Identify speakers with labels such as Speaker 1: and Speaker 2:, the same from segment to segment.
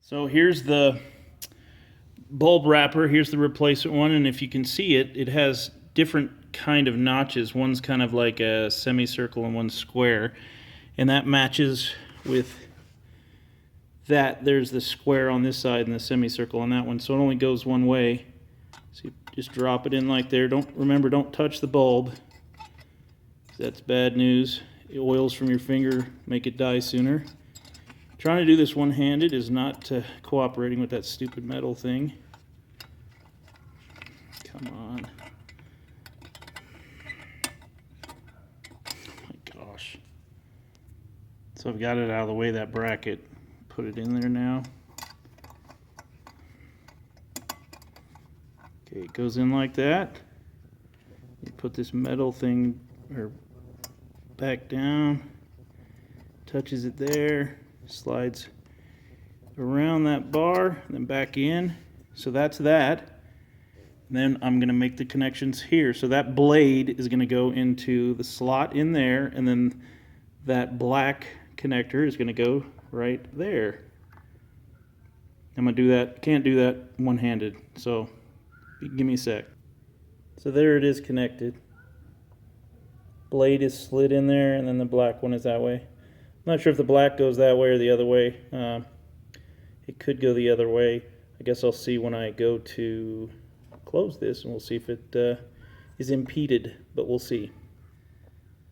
Speaker 1: So here's the bulb wrapper. Here's the replacement one, and if you can see it, it has different kind of notches. One's kind of like a semicircle and one's square, and that matches with that. There's the square on this side and the semicircle on that one, so it only goes one way. So you just drop it in like there. Don't touch the bulb. That's bad news. Oils from your finger make it die sooner. Trying to do this one-handed is not cooperating with that stupid metal thing. Come on. Oh my gosh. So I've got it out of the way, that bracket. Put it in there now. Okay, it goes in like that. You put this metal thing back down, touches it there, slides around that bar, and then back in. So that's that. And then I'm going to make the connections here. So that blade is going to go into the slot in there, and then that black connector is going to go right there. I'm going to do that. Can't do that one-handed, so give me a sec. So there it is connected. Blade is slid in there, and then the black one is that way. I'm not sure if the black goes that way or the other way. It could go the other way. I guess I'll see when I go to close this, and we'll see if it is impeded, but we'll see.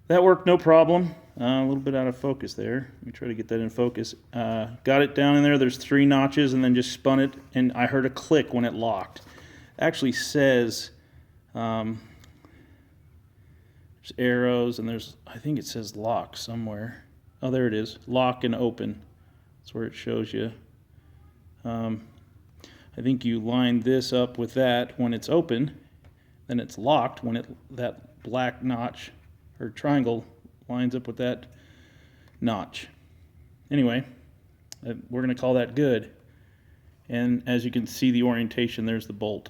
Speaker 1: That worked no problem. A little bit out of focus there. Let me try to get that in focus. Got it down in there. There's 3 notches, and then just spun it, and I heard a click when it locked. It actually says there's arrows, and I think it says lock somewhere. Oh, there it is. Lock and open. That's where it shows you. I think you line this up with that when it's open, then it's locked when that black notch or triangle lines up with that notch. Anyway, we're going to call that good. And as you can see, the orientation, there's the bolt.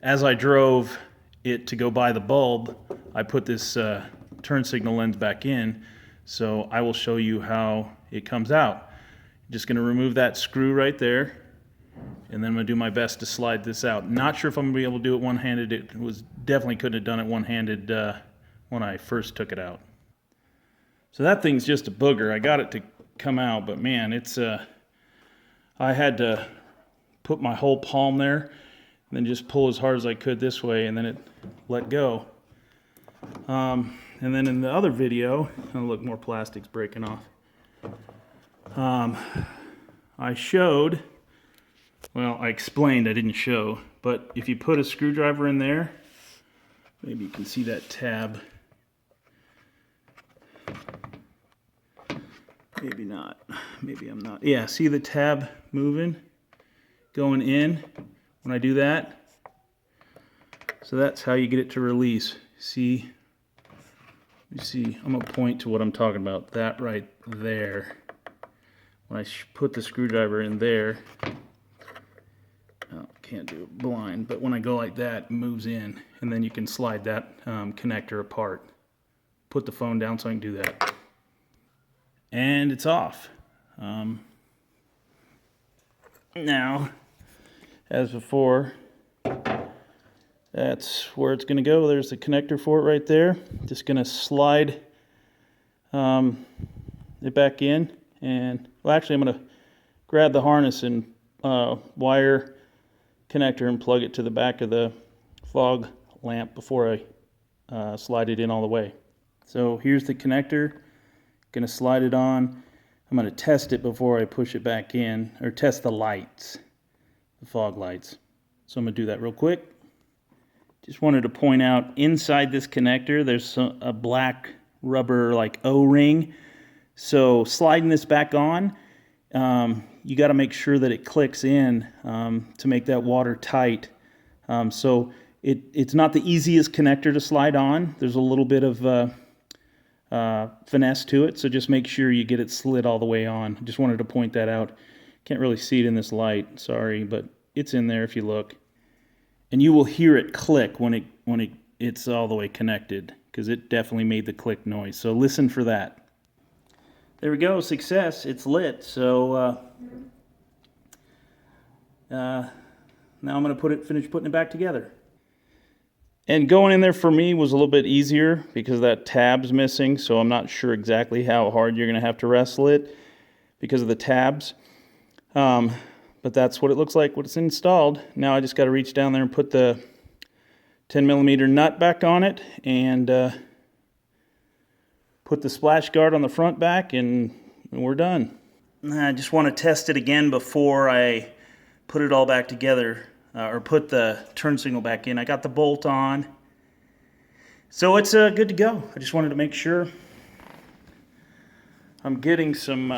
Speaker 1: As I drove it to go buy the bulb, I put this turn signal lens back in, so I will show you how it comes out. Just going to remove that screw right there, and then I'm going to do my best to slide this out. Not sure if I'm going to be able to do it one-handed. It was definitely couldn't have done it one-handed when I first took it out. So that thing's just a booger. I got it to come out, but man, it's I had to put my whole palm there and then just pull as hard as I could this way, and then it let go. And then in the other video, oh look, more plastic's breaking off. I showed, well, I explained, I didn't show, but if you put a screwdriver in there, maybe you can see that tab. Maybe not. Maybe I'm not. Yeah, see the tab moving, going in when I do that? So that's how you get it to release. See? You see, I'm going to point to what I'm talking about. That right there. When I put the screwdriver in there, oh, can't do it blind, but when I go like that, it moves in, and then you can slide that connector apart. Put the phone down so I can do that. And it's off. Now, as before, that's where it's going to go. There's the connector for it right there. Just going to slide it back in. And, well, actually, I'm going to grab the harness and wire connector and plug it to the back of the fog lamp before I slide it in all the way. So here's the connector. Going to slide it on. I'm going to test it before I push it back in, or test the lights, the fog lights. So I'm going to do that real quick. Just wanted to point out, inside this connector, there's a black rubber like O-ring. So sliding this back on, you got to make sure that it clicks in to make that watertight. So it's not the easiest connector to slide on. There's a little bit of finesse to it, so just make sure you get it slid all the way on. Just wanted to point that out. Can't really see it in this light, sorry, but it's in there if you look. And you will hear it click when it's all the way connected, because it definitely made the click noise. So listen for that. There we go, success. It's lit. So Now I'm going to finish putting it back together. And going in there for me was a little bit easier because that tab's missing, so I'm not sure exactly how hard you're going to have to wrestle it because of the tabs. But that's what it looks like when it's installed. Now I just got to reach down there and put the 10mm nut back on it and put the splash guard on the front back, and we're done. I just want to test it again before I put it all back together. Or put the turn signal back in. I got the bolt on. So it's good to go. I just wanted to make sure. I'm getting some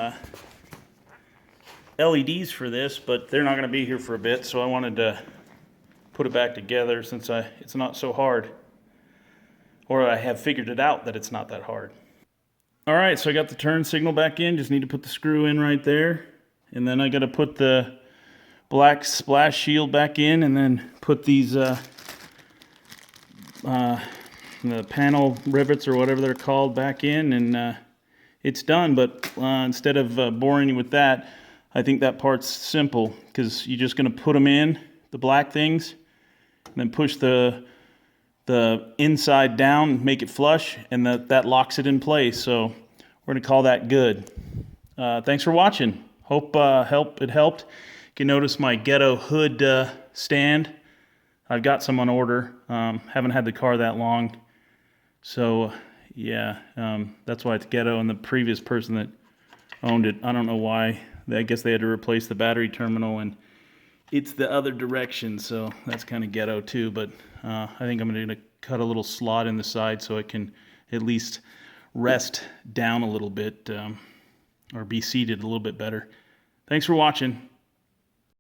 Speaker 1: LEDs for this, but they're not going to be here for a bit, so I wanted to put it back together since it's not so hard. Or I have figured it out that it's not that hard. Alright, so I got the turn signal back in. Just need to put the screw in right there. And then I got to put the black splash shield back in, and then put these the panel rivets or whatever they're called back in, and it's done. But instead of boring you with that, I think that part's simple because you're just going to put them in, the black things, and then push the inside down, make it flush, and that locks it in place. So we're going to call that good. Thanks for watching. Hope it helped. You can notice my ghetto hood stand. I've got some on order. Haven't had the car that long. So yeah, that's why it's ghetto. And the previous person that owned it, I don't know why. I guess they had to replace the battery terminal, and it's the other direction. So that's kind of ghetto too. But I think I'm going to cut a little slot in the side so it can at least rest down a little bit or be seated a little bit better. Thanks for watching.